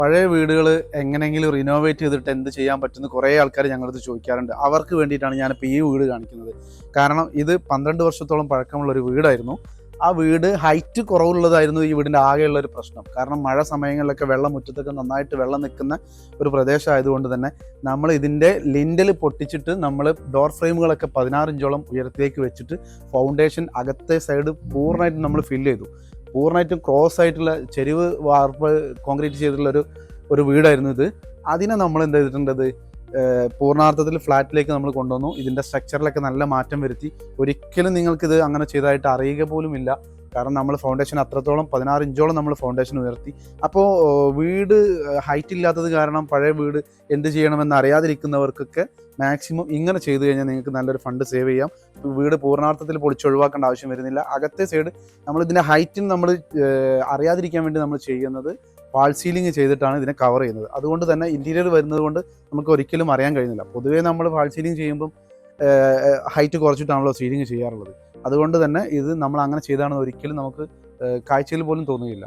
പഴയ വീടുകൾ എങ്ങനെയെങ്കിലും റിനോവേറ്റ് ചെയ്തിട്ട് എന്ത് ചെയ്യാൻ പറ്റുമെന്ന് കുറേ ആൾക്കാർ ഞങ്ങളടുത്ത് ചോദിക്കാറുണ്ട്. അവർക്ക് വേണ്ടിയിട്ടാണ് ഞാനിപ്പോൾ ഈ വീട് കാണിക്കുന്നത്. കാരണം ഇത് 12 വർഷത്തോളം പഴക്കമുള്ള ഒരു വീടായിരുന്നു. ആ വീട് ഹൈറ്റ് കുറവുള്ളതായിരുന്നു ഈ വീടിൻ്റെ ആകെയുള്ള ഒരു പ്രശ്നം. കാരണം മഴ സമയങ്ങളിലൊക്കെ വെള്ളം മുറ്റത്തൊക്കെ നന്നായിട്ട് വെള്ളം നിൽക്കുന്ന ഒരു പ്രദേശമായതുകൊണ്ട് തന്നെ നമ്മൾ ഇതിൻ്റെ ലിൻഡൽ പൊട്ടിച്ചിട്ട് നമ്മൾ ഡോർ ഫ്രെയിമുകളൊക്കെ 16 ഇഞ്ചോളം ഉയരത്തിലേക്ക് വെച്ചിട്ട് ഫൗണ്ടേഷൻ അകത്തെ സൈഡ് പൂർണ്ണമായിട്ടും നമ്മൾ ഫില്ല് ചെയ്തു. പൂർണ്ണമായിട്ടും ക്രോസ് ആയിട്ടുള്ള ചെരിവ് വാർപ്പ് കോൺക്രീറ്റ് ചെയ്തിട്ടുള്ള ഒരു വീടായിരുന്നു ഇത്. അതിനെ നമ്മൾ എന്ത് ചെയ്തിട്ടുണ്ടത്, പൂർണ്ണാർത്ഥത്തിൽ ഫ്ലാറ്റിലേക്ക് നമ്മൾ കൊണ്ടുവന്നു. ഇതിൻ്റെ സ്ട്രക്ചറിലൊക്കെ നല്ല മാറ്റം വരുത്തി. ഒരിക്കലും നിങ്ങൾക്കിത് അങ്ങനെ ചെയ്തതായിട്ട് അറിയുക പോലും ഇല്ല. കാരണം നമ്മൾ ഫൗണ്ടേഷൻ അത്രത്തോളം 16 ഇഞ്ചോളം നമ്മൾ ഫൗണ്ടേഷൻ ഉയർത്തി. അപ്പോൾ വീട് ഹൈറ്റ് ഇല്ലാത്തത് കാരണം പഴയ വീട് എന്ത് ചെയ്യണമെന്ന് അറിയാതിരിക്കുന്നവർക്കൊക്കെ മാക്സിമം ഇങ്ങനെ ചെയ്തു കഴിഞ്ഞാൽ നിങ്ങൾക്ക് നല്ലൊരു ഫണ്ട് സേവ് ചെയ്യാം. വീട് പൂർണ്ണാർത്ഥത്തിൽ പൊളിച്ചൊഴിവാക്കേണ്ട ആവശ്യം വരുന്നില്ല. അകത്തെ സൈഡ് നമ്മളിതിൻ്റെ ഹൈറ്റിന് നമ്മൾ അറിയാതിരിക്കാൻ വേണ്ടി നമ്മൾ ചെയ്യുന്നത് വാൾ സീലിംഗ് ചെയ്തിട്ടാണ് ഇതിനെ കവർ ചെയ്യുന്നത്. അതുകൊണ്ട് തന്നെ ഇൻറ്റീരിയർ വരുന്നത് കൊണ്ട് നമുക്ക് ഒരിക്കലും അറിയാൻ കഴിയുന്നില്ല. പൊതുവേ നമ്മൾ വാൾ സീലിംഗ് ചെയ്യുമ്പം ഹൈറ്റ് കുറച്ചിട്ടാണല്ലോ സീലിംഗ് ചെയ്യാറുള്ളത്. അതുകൊണ്ട് തന്നെ ഇത് നമ്മൾ അങ്ങനെ ചെയ്താണെന്ന് ഒരിക്കലും നമുക്ക് കാഴ്ചയിൽ പോലും തോന്നുകയില്ല.